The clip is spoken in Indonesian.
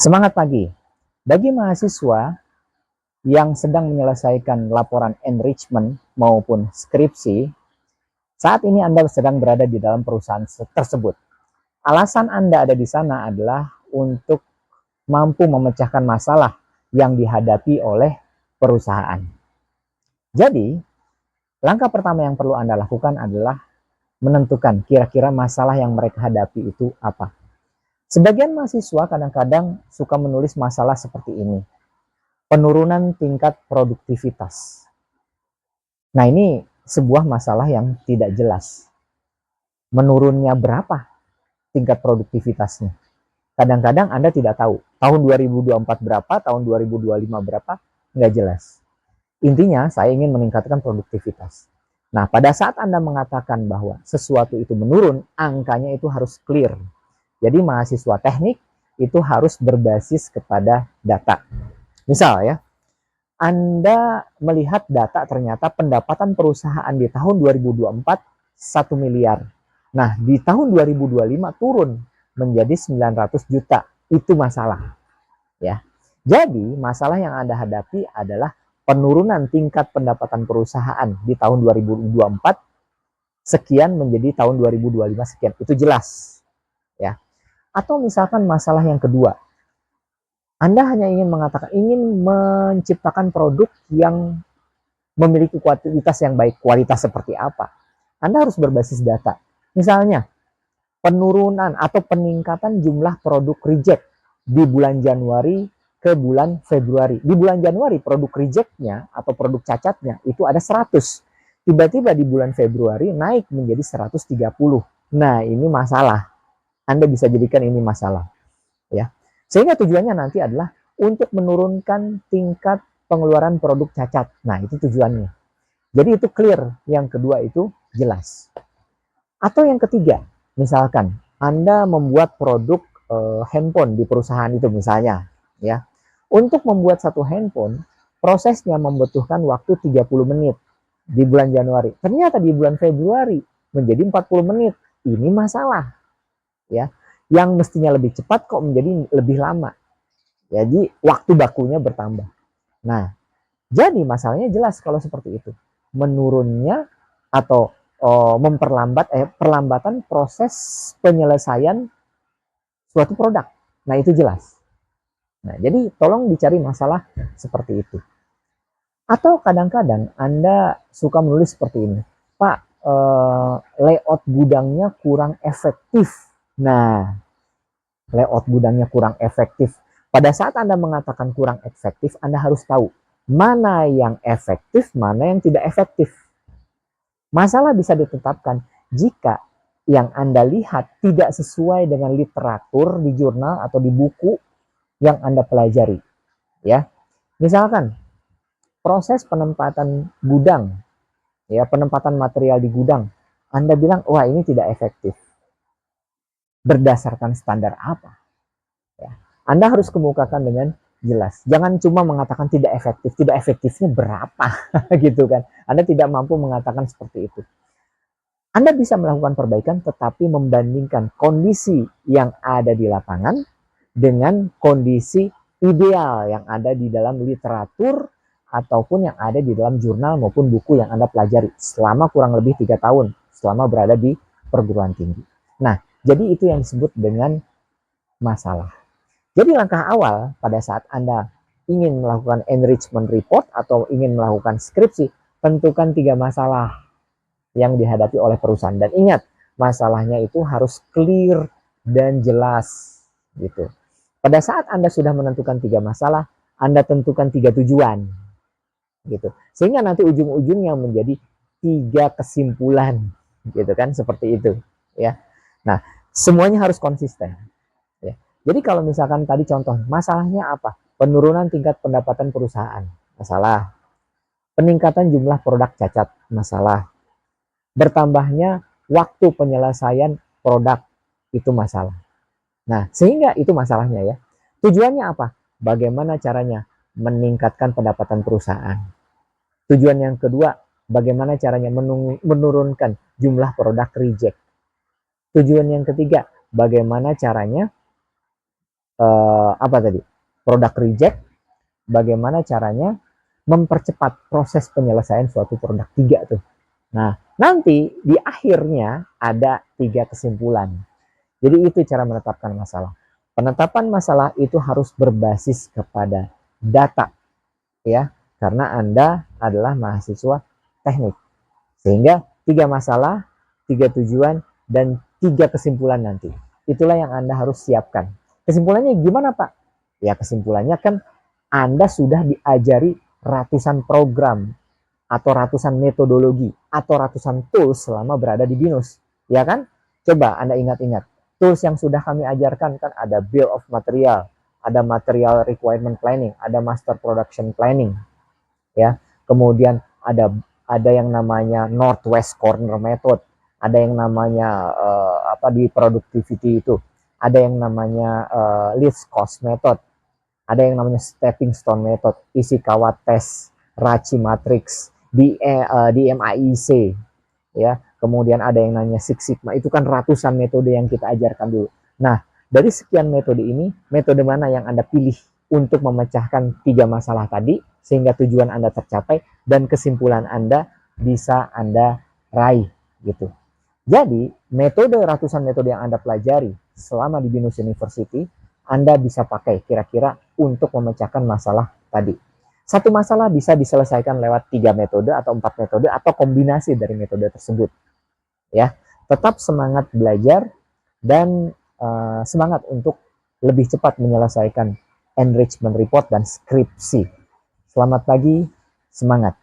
Semangat pagi. Bagi mahasiswa yang sedang menyelesaikan laporan enrichment maupun skripsi, saat ini Anda sedang berada di dalam perusahaan tersebut. Alasan Anda ada di sana adalah untuk mampu memecahkan masalah yang dihadapi oleh perusahaan. Jadi, langkah pertama yang perlu Anda lakukan adalah menentukan kira-kira masalah yang mereka hadapi itu apa. Sebagian mahasiswa kadang-kadang suka menulis masalah seperti ini. Penurunan tingkat produktivitas. Nah, ini sebuah masalah yang tidak jelas. Menurunnya berapa tingkat produktivitasnya? Kadang-kadang Anda tidak tahu. Tahun 2024 berapa, tahun 2025 berapa, nggak jelas. Intinya, saya ingin meningkatkan produktivitas. Nah, pada saat Anda mengatakan bahwa sesuatu itu menurun, angkanya itu harus clear. Jadi, mahasiswa teknik itu harus berbasis kepada data. Misal ya, Anda melihat data ternyata pendapatan perusahaan di tahun 2024 1 miliar. Nah, di tahun 2025 turun menjadi 900 juta. Itu masalah, ya. Jadi, masalah yang Anda hadapi adalah penurunan tingkat pendapatan perusahaan di tahun 2024 sekian menjadi tahun 2025 sekian. Itu jelas, ya. Atau misalkan masalah yang kedua, Anda hanya ingin mengatakan, ingin menciptakan produk yang memiliki kualitas yang baik. Kualitas seperti apa? Anda harus berbasis data. Misalnya, penurunan atau peningkatan jumlah produk reject di bulan Januari ke bulan Februari. Di bulan Januari produk rejectnya atau produk cacatnya itu ada 100. Tiba-tiba di bulan Februari naik menjadi 130. Nah, ini masalah. Anda bisa jadikan ini masalah, ya. Sehingga tujuannya nanti adalah untuk menurunkan tingkat pengeluaran produk cacat. Nah, itu tujuannya. Jadi itu clear. Yang kedua itu jelas. Atau yang ketiga, misalkan Anda membuat produk handphone di perusahaan itu misalnya, ya. Untuk membuat satu handphone, prosesnya membutuhkan waktu 30 menit di bulan Januari. Ternyata di bulan Februari menjadi 40 menit. Ini masalah, ya. Yang mestinya lebih cepat kok menjadi lebih lama. Jadi waktu bakunya bertambah. Nah, jadi masalahnya jelas kalau seperti itu. Menurunnya atau memperlambat perlambatan proses penyelesaian suatu produk. Nah, itu jelas. Nah, jadi tolong dicari masalah seperti itu. Atau kadang-kadang Anda suka menulis seperti ini. Pak, layout gudangnya kurang efektif. Nah, layout gudangnya kurang efektif. Pada saat Anda mengatakan kurang efektif, Anda harus tahu mana yang efektif, mana yang tidak efektif. Masalah bisa ditetapkan jika yang Anda lihat tidak sesuai dengan literatur di jurnal atau di buku yang Anda pelajari, ya. Misalkan proses penempatan gudang, ya, penempatan material di gudang, Anda bilang, wah ini tidak efektif. Berdasarkan standar apa? Ya. Anda harus kemukakan dengan jelas. Jangan cuma mengatakan tidak efektif. Tidak efektifnya berapa? Gitu kan. Anda tidak mampu mengatakan seperti itu. Anda bisa melakukan perbaikan tetapi membandingkan kondisi yang ada di lapangan dengan kondisi ideal yang ada di dalam literatur ataupun yang ada di dalam jurnal maupun buku yang Anda pelajari selama kurang lebih 3 tahun selama berada di perguruan tinggi. Nah, jadi itu yang disebut dengan masalah. Jadi langkah awal pada saat Anda ingin melakukan enrichment report atau ingin melakukan skripsi, tentukan 3 masalah yang dihadapi oleh perusahaan. Dan ingat, masalahnya itu harus clear dan jelas, gitu. Pada saat Anda sudah menentukan 3 masalah, Anda tentukan 3 tujuan, gitu. Sehingga nanti ujung-ujungnya menjadi 3 kesimpulan, gitu kan, seperti itu, ya. Nah, semuanya harus konsisten, ya. Jadi kalau misalkan tadi contoh, masalahnya apa? Penurunan tingkat pendapatan perusahaan, masalah. Peningkatan jumlah produk cacat, masalah. Bertambahnya waktu penyelesaian produk, itu masalah. Nah, sehingga itu masalahnya ya. Tujuannya apa? Bagaimana caranya meningkatkan pendapatan perusahaan. Tujuan yang kedua, bagaimana caranya menurunkan jumlah produk reject. Tujuan yang ketiga, bagaimana caranya apa tadi? Produk reject, bagaimana caranya mempercepat proses penyelesaian suatu produk, 3 tuh. Nah, nanti di akhirnya ada 3 kesimpulan. Jadi itu cara menetapkan masalah. Penetapan masalah itu harus berbasis kepada data, ya, karena Anda adalah mahasiswa teknik. Sehingga 3 masalah, 3 tujuan, dan 3 kesimpulan nanti. Itulah yang Anda harus siapkan. Kesimpulannya gimana, Pak? Ya, kesimpulannya kan Anda sudah diajari ratusan program atau ratusan metodologi atau ratusan tools selama berada di BINUS, ya kan? Coba Anda ingat-ingat, tools yang sudah kami ajarkan kan ada bill of material, ada material requirement planning, ada master production planning, ya. Kemudian ada yang namanya northwest corner method, ada yang namanya apa di productivity itu, ada yang namanya least cost method, ada yang namanya stepping stone method, Ishikawa test, Rachi matrix, di MAIC, ya. Kemudian ada yang namanya Six Sigma, itu kan ratusan metode yang kita ajarkan dulu. Nah, dari sekian metode ini, metode mana yang Anda pilih untuk memecahkan 3 masalah tadi sehingga tujuan Anda tercapai dan kesimpulan Anda bisa Anda raih gitu. Jadi, ratusan metode yang Anda pelajari selama di BINUS University, Anda bisa pakai kira-kira untuk memecahkan masalah tadi. Satu masalah bisa diselesaikan lewat 3 metode atau 4 metode atau kombinasi dari metode tersebut. Ya, tetap semangat belajar dan semangat untuk lebih cepat menyelesaikan enrichment report dan skripsi. Selamat pagi, semangat.